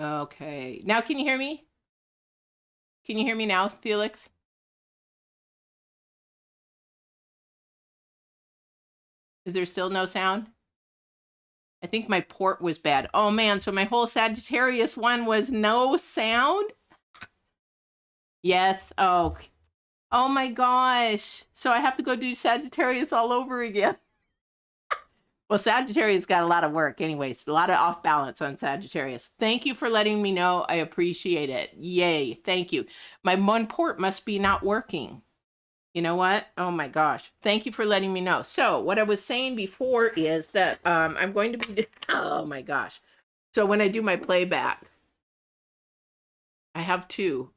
Okay. Now can you hear me? Can you hear me now, Felix? Is there still no sound? I think my port was bad. Oh man, so my whole Sagittarius one was no sound? Yes. Oh. Oh my gosh. So I have to go do Sagittarius all over again. Well, Sagittarius got a lot of work anyways, a lot of off balance on Sagittarius. Thank you for letting me know. I appreciate it. Yay. Thank you. My one port must be not working. You know what? Oh my gosh. Thank you for letting me know. So what I was saying before is that I'm going to be, oh my gosh. So when I do my playback, I have two.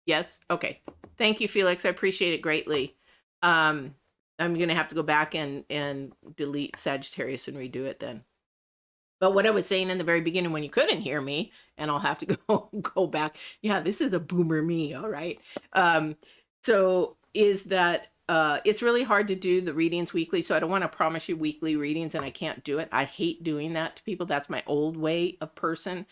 Yes? Okay. Thank you, Felix. I appreciate it greatly. I'm going to have to go back and delete Sagittarius and redo it then. But what I was saying in the very beginning when you couldn't hear me, and I'll have to go back. Yeah, this is a boomer me, all right. So is that it's really hard to do the readings weekly. So I don't want to promise you weekly readings and I can't do it. I hate doing that to people. That's my old way of person.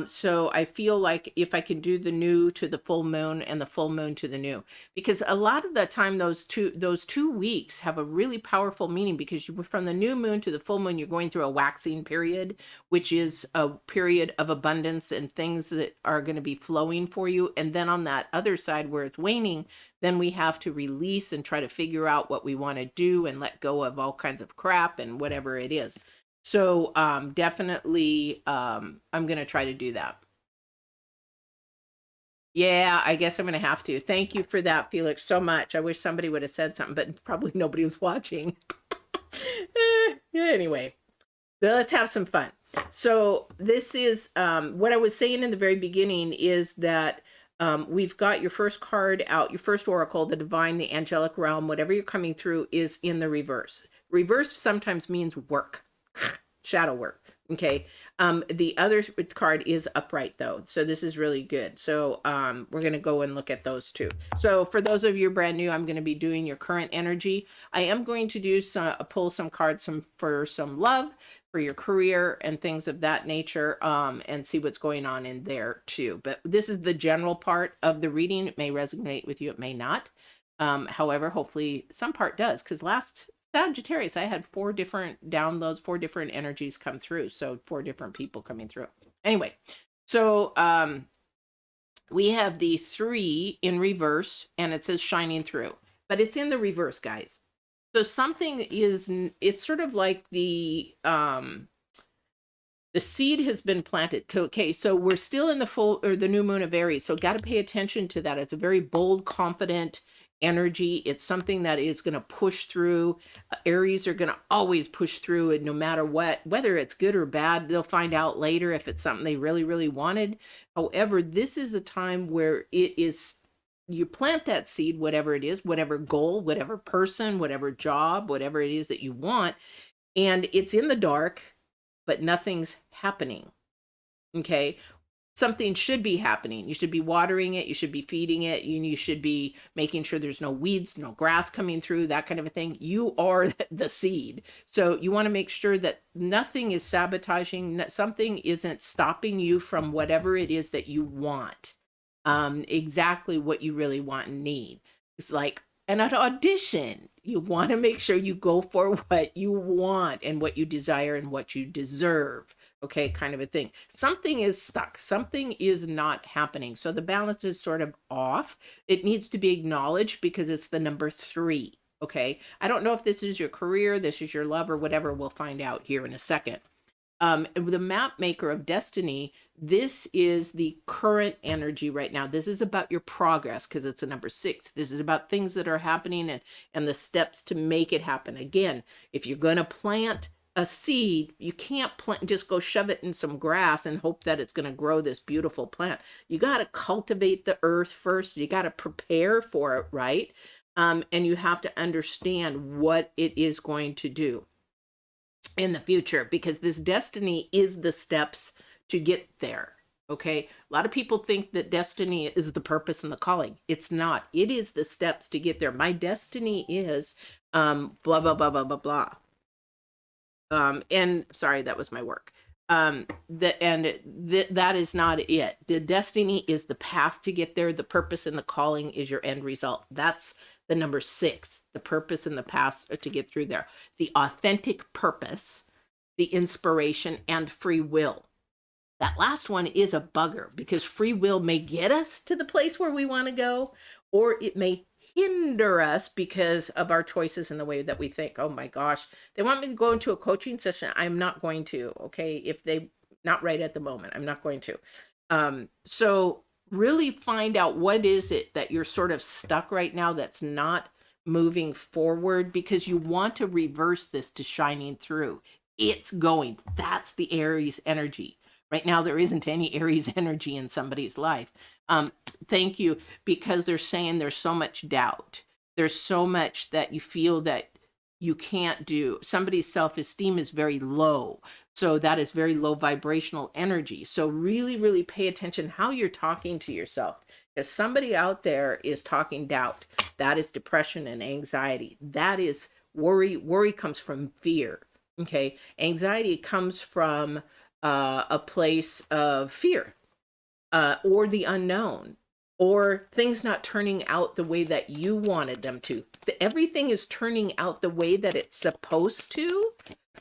So I feel like if I can do the new to the full moon and the full moon to the new, because a lot of the time those two weeks have a really powerful meaning, because from the new moon to the full moon, you're going through a waxing period, which is a period of abundance and things that are going to be flowing for you. And then on that other side where it's waning, then we have to release and try to figure out what we want to do and let go of all kinds of crap and whatever it is. So definitely I'm going to try to do that. Yeah, I guess I'm going to have to. Thank you for that, Felix, so much. I wish somebody would have said something, but probably nobody was watching. Anyway, let's have some fun. So this is what I was saying in the very beginning is that we've got your first card out, your first oracle, the divine, the angelic realm, whatever you're coming through is in the reverse. Reverse sometimes means work, shadow work. Okay. The other card is upright though. So this is really good. So we're going to go and look at those two. So for those of you brand new, I'm going to be doing your current energy. I am going to do pull some cards for some love, for your career and things of that nature, and see what's going on in there too. But this is the general part of the reading. It may resonate with you, it may not. However, hopefully some part does, because last Sagittarius, I had 4 different downloads, 4 different energies come through. So 4 different people coming through. Anyway, so we have the 3 in reverse and it says shining through, but it's in the reverse, guys. So something is, it's sort of like the seed has been planted. Okay, so we're still in the full or the new moon of Aries. So got to pay attention to that. It's a very bold, confident energy. It's something that is going to push through. Aries are going to always push through, and no matter what, whether it's good or bad, they'll find out later if it's something they really, really wanted. However, this is a time where it is, you plant that seed, whatever it is, whatever goal, whatever person, whatever job, whatever it is that you want, and it's in the dark, but nothing's happening. Okay. Something should be happening. You should be watering it. You should be feeding it. You should be making sure there's no weeds, no grass coming through, that kind of a thing. You are the seed. So you want to make sure that nothing is sabotaging, something isn't stopping you from whatever it is that you want. Exactly what you really want and need. It's like an audition. You want to make sure you go for what you want and what you desire and what you deserve. Okay, kind of a thing. Something is stuck. Something is not happening. So the balance is sort of off. It needs to be acknowledged because it's the number 3. Okay, I don't know if this is your career, this is your love, or whatever. We'll find out here in a second. The map maker of destiny, this is the current energy right now. This is about your progress because it's a number 6. This is about things that are happening and the steps to make it happen. Again, if you're going to plant a seed, you can't just go shove it in some grass and hope that it's going to grow this beautiful plant. You got to cultivate the earth first. You got to prepare for it, right? And you have to understand what it is going to do in the future, because this destiny is the steps to get there. Okay, a lot of people think that destiny is the purpose and the calling. It's not. It is the steps to get there. My destiny is blah blah blah blah blah blah. And sorry, that was my work. That is not it. The destiny is the path to get there. The purpose and the calling is your end result. That's the number 6, the purpose and the path to get through there. The authentic purpose, the inspiration, and free will. That last one is a bugger because free will may get us to the place where we want to go, or it may hinder us because of our choices and the way that we think. Oh my gosh, they want me to go into a coaching session. I'm not going to. Okay. If they not right at the moment, I'm not going to. So really find out what is it that you're sort of stuck right now that's not moving forward, because you want to reverse this to shining through. It's going. That's the Aries energy. Right now, there isn't any Aries energy in somebody's life. Thank you, because they're saying there's so much doubt. There's so much that you feel that you can't do. Somebody's self-esteem is very low. So that is very low vibrational energy. So really, really pay attention how you're talking to yourself, because somebody out there is talking doubt. That is depression and anxiety. That is worry. Worry comes from fear. Okay. Anxiety comes from a place of fear, or the unknown, or things not turning out the way that you wanted them to. Everything is turning out the way that it's supposed to.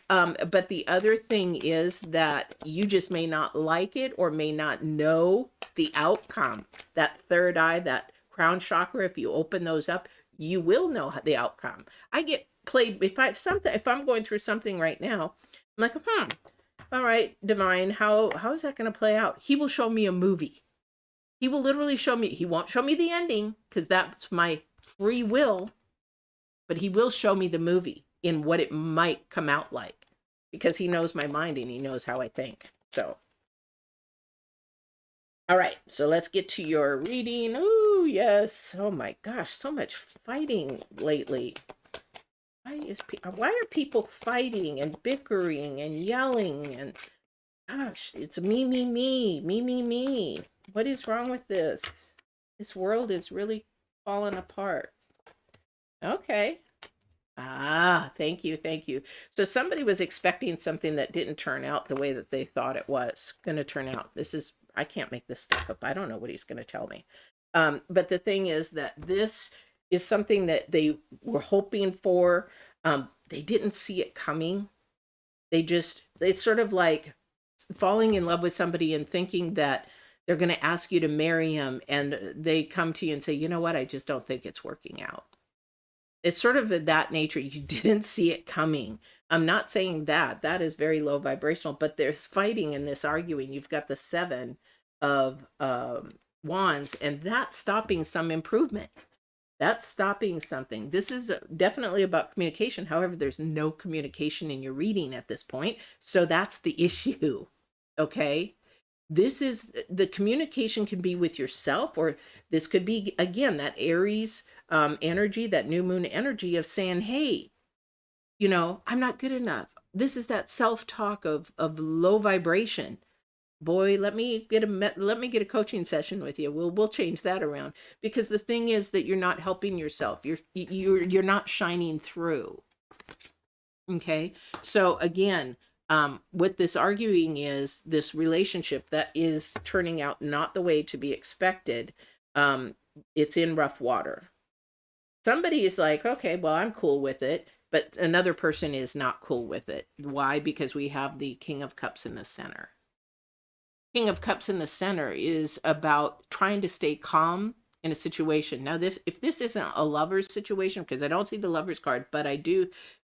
But the other thing is that you just may not like it or may not know the outcome. That third eye, that crown chakra, if you open those up, you will know the outcome. I get played if I'm going through something right now, I'm like, all right, divine, how is that going to play out? He will show me a movie. He will literally show me. He won't show me the ending because that's my free will, but he will show me the movie in what it might come out like, because he knows my mind and he knows how I think. So, all right, so let's get to your reading. Oh, yes. Oh my gosh, so much fighting lately. Why are people fighting and bickering and yelling? And gosh, it's me. What is wrong with this? This world is really falling apart. Okay. Thank you. So somebody was expecting something that didn't turn out the way that they thought it was going to turn out. I can't make this stuff up. I don't know what he's going to tell me. But the thing is that this is something that they were hoping for. They didn't see it coming. It's sort of like falling in love with somebody and thinking that they're going to ask you to marry him, and they come to you and say, you know what, I just don't think it's working out. It's sort of that nature. You didn't see it coming. I'm not saying that is very low vibrational, but there's fighting and this arguing. You've got the 7 of wands, and that's stopping some improvement. That's stopping something. This is definitely about communication. However, there's no communication in your reading at this point. So that's the issue. Okay. This is the communication can be with yourself, or this could be, again, that Aries energy, that new moon energy of saying, hey, I'm not good enough. This is that self-talk of low vibration. Boy, let me get a coaching session with you. We'll change that around, because the thing is that you're not helping yourself. You're not shining through. Okay. So again, what this arguing is, this relationship that is turning out not the way to be expected. It's in rough water. Somebody is like, okay, well, I'm cool with it, but another person is not cool with it. Why? Because we have the King of Cups in the center. King of Cups in the center is about trying to stay calm in a situation. Now, if this isn't a lover's situation, because I don't see the lover's card, but I do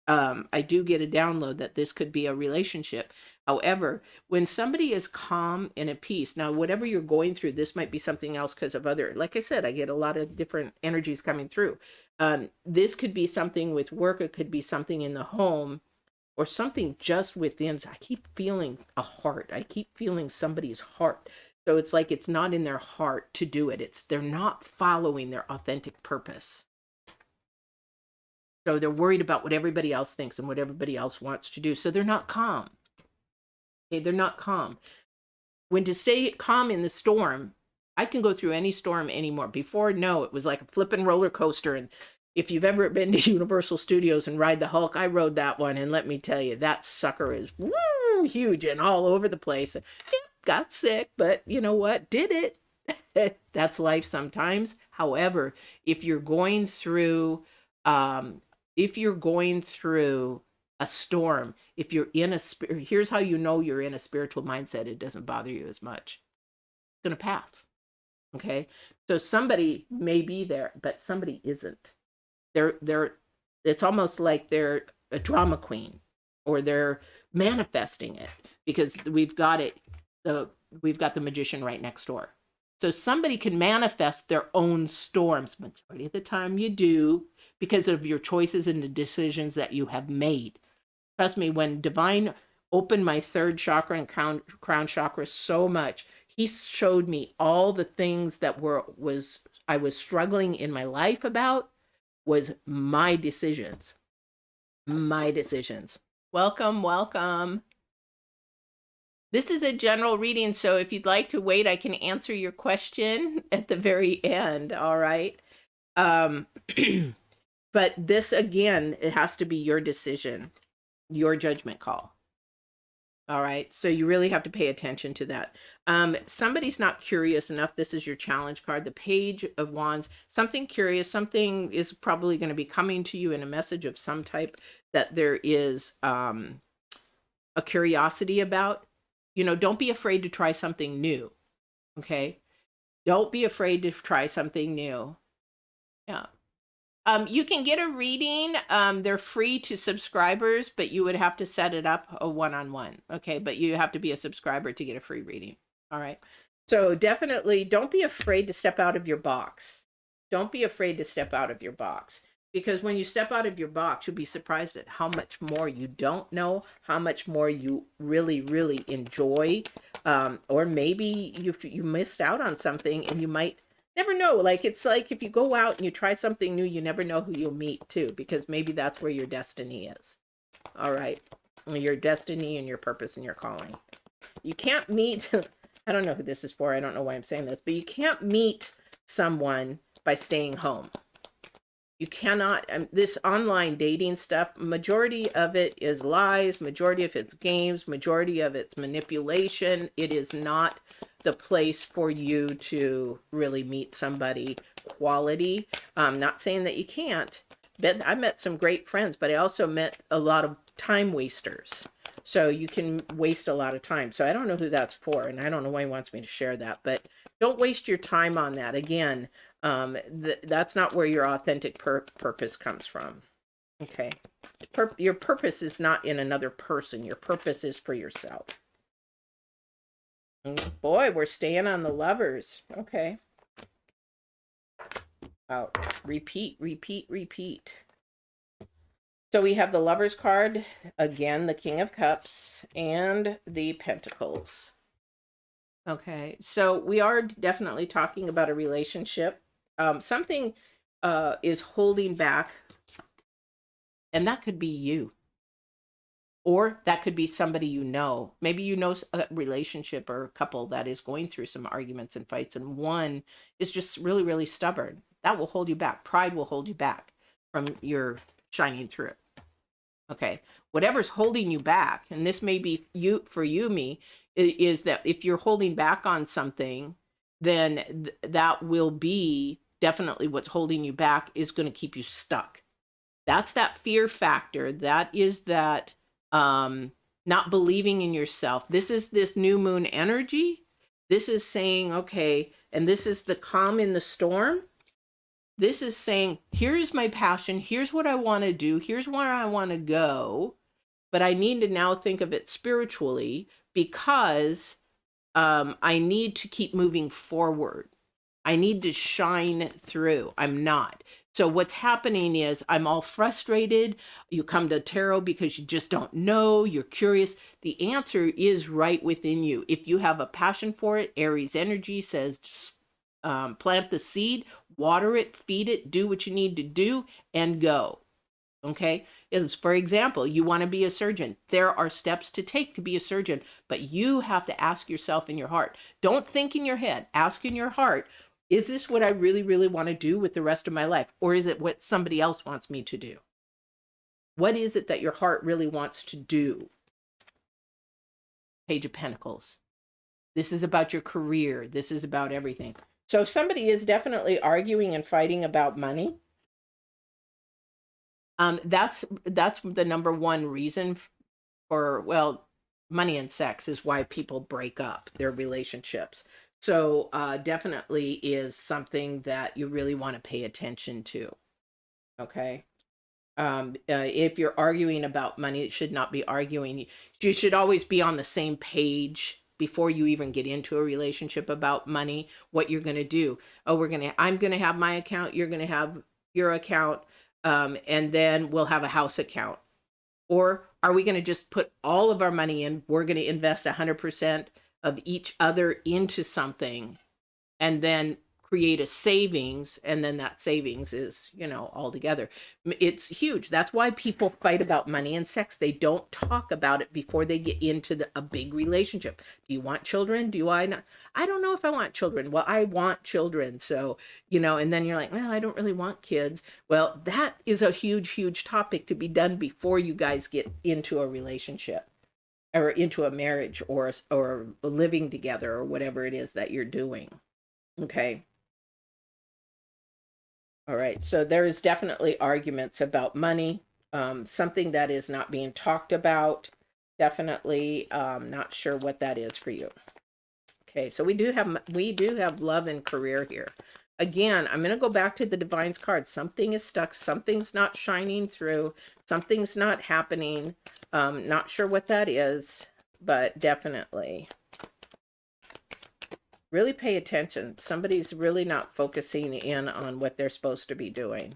get a download that this could be a relationship. However, when somebody is calm and at peace, now whatever you're going through, this might be something else because of like I said, I get a lot of different energies coming through. This could be something with work. It could be something in the home, or something just within. I keep feeling a heart. I keep feeling somebody's heart. So it's like it's not in their heart to do it. They're not following their authentic purpose. So they're worried about what everybody else thinks and what everybody else wants to do. So they're not calm. Okay, they're not calm. When to stay calm in the storm, I can go through any storm anymore. Before, no, it was like a flipping roller coaster. And if you've ever been to Universal Studios and ride the Hulk, I rode that one. And let me tell you, that sucker is, woo, huge and all over the place. Yeah, got sick, but you know what? Did it. That's life sometimes. However, if you're going through, um, if you're going through a storm, if you're in a here's how you know you're in a spiritual mindset. It doesn't bother you as much. It's gonna pass. Okay, so somebody may be there, but somebody isn't. They're it's almost like they're a drama queen, or they're manifesting it, because we've got the magician right next door. So somebody can manifest their own storms. Majority of the time you do, because of your choices and the decisions that you have made. Trust me, when Divine opened my third chakra and crown chakra so much, he showed me all the things that I was struggling in my life about, was my decisions. My decisions. Welcome, welcome. This is a general reading, so if you'd like to wait, I can answer your question at the very end, all right? But this, again, it has to be your decision, your judgment call. All right, so you really have to pay attention to that. Somebody's not curious enough. This is your challenge card, the Page of Wands. Something curious, something is probably going to be coming to you in a message of some type that there is a curiosity about. You know, don't be afraid to try something new, okay? Don't be afraid to try something new. Yeah. You can get a reading. They're free to subscribers, but you would have to set it up a one-on-one. Okay, but you have to be a subscriber to get a free reading. All right. So definitely don't be afraid to step out of your box. Don't be afraid to step out of your box, because when you step out of your box, you'll be surprised at how much more you don't know, how much more you really, really enjoy. Or maybe you missed out on something, and you might never know. Like, it's like if you go out and you try something new, you never know who you'll meet too, because maybe that's where your destiny is. All right. Your destiny and your purpose and your calling. You can't meet, I don't know who this is for. I don't know why I'm saying this, but you can't meet someone by staying home. You cannot, this online dating stuff, majority of it is lies, majority of it's games, majority of it's manipulation. It is not the place for you to really meet somebody quality. I'm not saying that you can't, but I met some great friends, but I also met a lot of time wasters. So you can waste a lot of time. So I don't know who that's for, and I don't know why he wants me to share that, but don't waste your time on that. Again, that's not where your authentic purpose comes from. Okay. Your purpose is not in another person. Your purpose is for yourself. Boy, we're staying on the Lovers. Okay. Oh, repeat, repeat, repeat. So we have the Lovers card, again, the King of Cups, and the Pentacles. Okay, so we are definitely talking about a relationship. Something is holding back, and that could be you. Or that could be somebody you know. Maybe you know a relationship or a couple that is going through some arguments and fights, and one is just really, really stubborn. That will hold you back. Pride will hold you back from your shining through. Okay, whatever's holding you back, and this may be me, is that if you're holding back on something, then that will be definitely what's holding you back, is going to keep you stuck. That's that fear factor. That is that not believing in yourself. This is this new moon energy. This is saying, okay, and this is the calm in the storm. This is saying, here's my passion. Here's what I want to do. Here's where I want to go. But I need to now think of it spiritually, because I need to keep moving forward. I need to shine through. I'm not. So what's happening is I'm all frustrated. You come to tarot because you just don't know. You're curious. The answer is right within you. If you have a passion for it, Aries energy says plant the seed, water it, feed it, do what you need to do, and go. Okay? It's, for example, you want to be a surgeon. There are steps to take to be a surgeon, but you have to ask yourself in your heart. Don't think in your head. Ask in your heart, is this what I really, really want to do with the rest of my life? Or is it what somebody else wants me to do? What is it that your heart really wants to do? Page of Pentacles. This is about your career. This is about everything. So if somebody is definitely arguing and fighting about money, that's the number one reason for, well, money and sex is why people break up their relationships. So definitely is something that you really want to pay attention to. Okay. If you're arguing about money, it should not be arguing. You should always be on the same page before you even get into a relationship about money, what you're going to do. Oh, I'm going to have my account, you're going to have your account, and then we'll have a house account. Or are we going to just put all of our money in? We're going to invest 100% of each other into something and then create a savings, and then that savings is, all together. It's huge. That's why people fight about money and sex. They don't talk about it before they get into a big relationship. Do you want children? Do I not? I don't know if I want children. Well, I want children. So, and then you're like, well, I don't really want kids. Well, that is a huge, huge topic to be done before you guys get into a relationship or into a marriage or living together or whatever it is that you're doing. Okay. All right. So there is definitely arguments about money, something that is not being talked about. Definitely not sure what that is for you. Okay. So we do have love and career here. Again, I'm going to go back to the Divine's card. Something is stuck. Something's not shining through. Something's not happening. Not sure what that is, but definitely. Really pay attention. Somebody's really not focusing in on what they're supposed to be doing.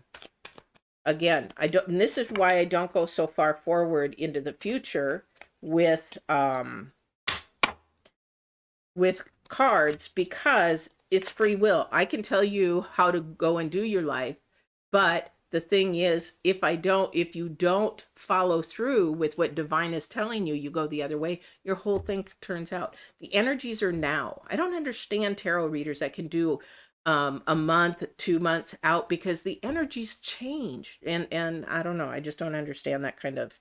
Again, and this is why I don't go so far forward into the future with cards, because it's free will. I can tell you how to go and do your life, but the thing is, if you don't follow through with what Divine is telling you, you go the other way, your whole thing turns out. The energies are now. I don't understand tarot readers that can do a month, 2 months out, because the energies change. And I don't know. I just don't understand that kind of.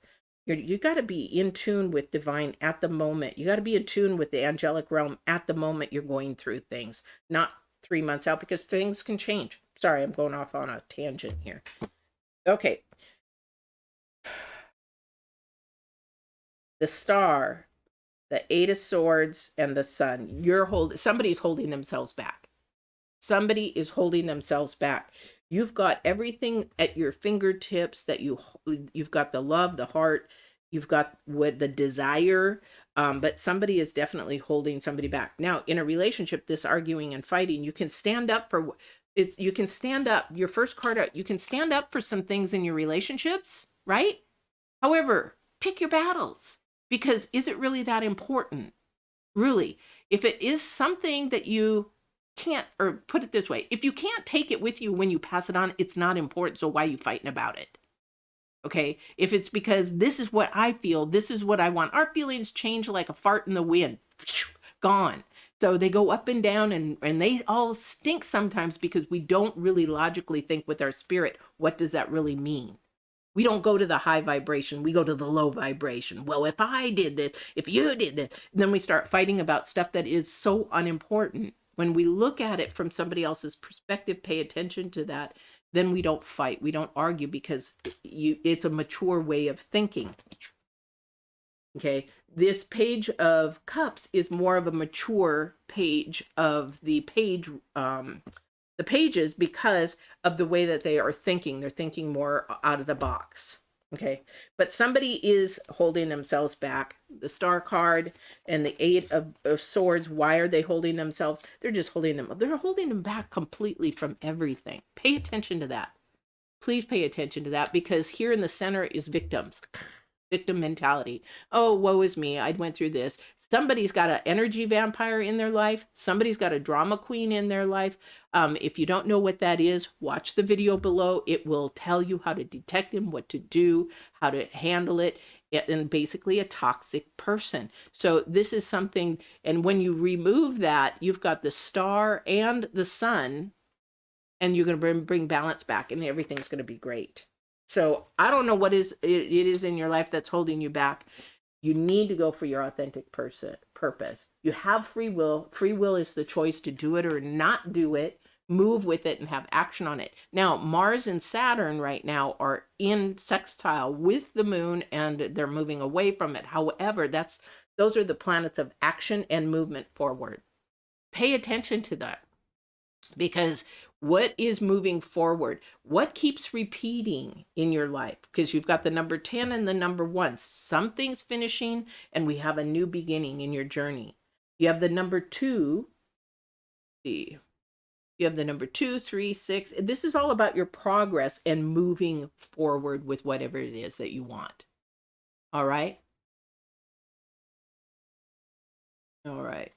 You got to be in tune with Divine at the moment. You got to be in tune with the angelic realm at the moment you're going through things, not 3 months out, because things can change. Sorry, I'm going off on a tangent here. Okay. The Star, the Eight of Swords, and the Sun. Somebody's holding themselves back. Somebody is holding themselves back. You've got everything at your fingertips that you've got the love, the heart, you've got the desire, but somebody is definitely holding somebody back. Now, in a relationship, this arguing and fighting, you can stand up for you can stand up, your first card out, you can stand up for some things in your relationships, right? However, pick your battles, because is it really that important? Really, if it is something that you can't, or put it this way, if you can't take it with you when you pass it on, it's not important. So why are you fighting about it? Okay. If it's because this is what I feel, this is what I want. Our feelings change like a fart in the wind. Gone. So they go up and down, and they all stink sometimes because we don't really logically think with our spirit, what does that really mean? We don't go to the high vibration. We go to the low vibration. Well, if I did this, if you did this, then we start fighting about stuff that is so unimportant. When we look at it from somebody else's perspective, pay attention to that, then we don't fight. We don't argue, because it's a mature way of thinking. Okay, this Page of Cups is more of a mature page of the pages, because of the way that they are thinking. They're thinking more out of the box. Okay, but somebody is holding themselves back. The Star card and the Eight of Swords, why are they holding themselves? They're holding them back completely from everything. Pay attention to that. Please pay attention to that, because here in the center is victim mentality. Oh, woe is me. I went through this. Somebody's got an energy vampire in their life. Somebody's got a drama queen in their life. If you don't know what that is, watch the video below. It will tell you how to detect them, what to do, how to handle it, and basically a toxic person. So this is something, and when you remove that, you've got the Star and the Sun, and you're going to bring balance back, and everything's going to be great. So I don't know what it is in your life that's holding you back. You need to go for your authentic purpose. You have free will. Free will is the choice to do it or not do it, move with it, and have action on it. Now, Mars and Saturn right now are in sextile with the moon, and they're moving away from it. However, those are the planets of action and movement forward. Pay attention to that, because what is moving forward? What keeps repeating in your life? Because you've got the number 10 and the number 1. Something's finishing and we have a new beginning in your journey. You have the number 2. See, you have the number 2, 3, 6. This is all about your progress and moving forward with whatever it is that you want. All right. All right.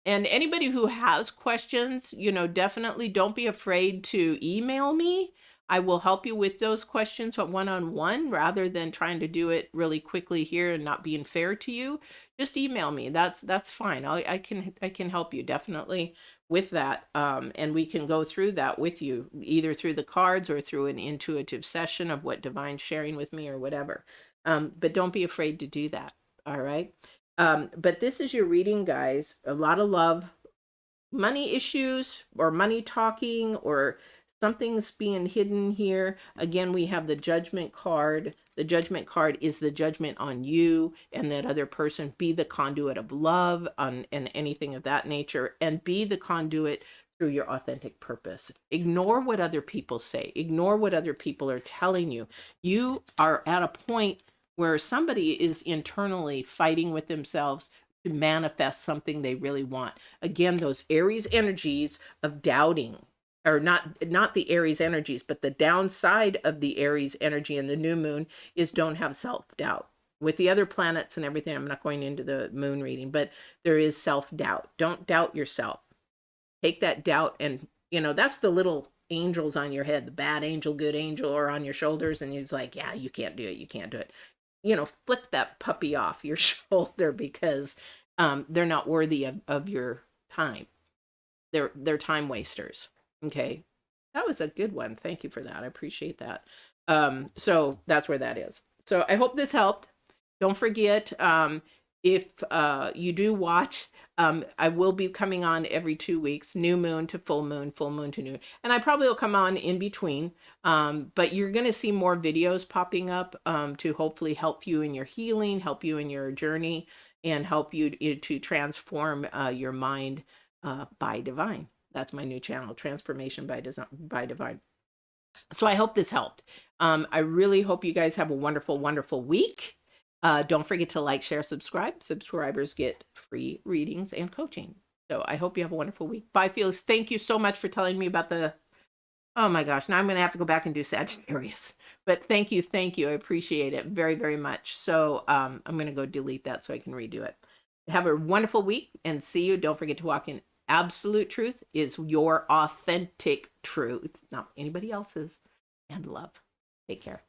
And anybody who has questions, definitely don't be afraid to email me. I will help you with those questions, but one-on-one, rather than trying to do it really quickly here and not being fair to you. Just email me. That's fine. I can help you definitely with that. And we can go through that with you, either through the cards or through an intuitive session of what Divine's sharing with me or whatever. But don't be afraid to do that. All right. But this is your reading, guys. A lot of love. Money issues or money talking or something's being hidden here. Again, we have the Judgment card. The Judgment card is the judgment on you and that other person. Be the conduit of love and anything of that nature, and be the conduit through your authentic purpose. Ignore what other people say. Ignore what other people are telling you. You are at a point where somebody is internally fighting with themselves to manifest something they really want. Again, those Aries energies of doubting, or not the Aries energies, but the downside of the Aries energy in the new moon is don't have self-doubt. With the other planets and everything, I'm not going into the moon reading, but there is self-doubt. Don't doubt yourself. Take that doubt and, that's the little angels on your head, the bad angel, good angel, or on your shoulders, and it's like, yeah, you can't do it, you can't do it. Flip that puppy off your shoulder, because they're not worthy of your time. They're time wasters. Okay. That was a good one. Thank you for that. I appreciate that. So that's where that is. So I hope this helped. Don't forget, if you do watch, I will be coming on every 2 weeks, new moon to full moon to new. And I probably will come on in between, but you're going to see more videos popping up to hopefully help you in your healing, help you in your journey, and help you to transform your mind by Divine. That's my new channel, Transformation by Divine. So I hope this helped. I really hope you guys have a wonderful, wonderful week. Don't forget to like, share, subscribe. Subscribers get free readings and coaching. So I hope you have a wonderful week. Bye, Felix. Thank you so much for telling me about oh my gosh, now I'm going to have to go back and do Sagittarius. But thank you. I appreciate it very, very much. So I'm going to go delete that so I can redo it. Have a wonderful week and see you. Don't forget to walk in absolute truth is your authentic truth, not anybody else's, and love. Take care.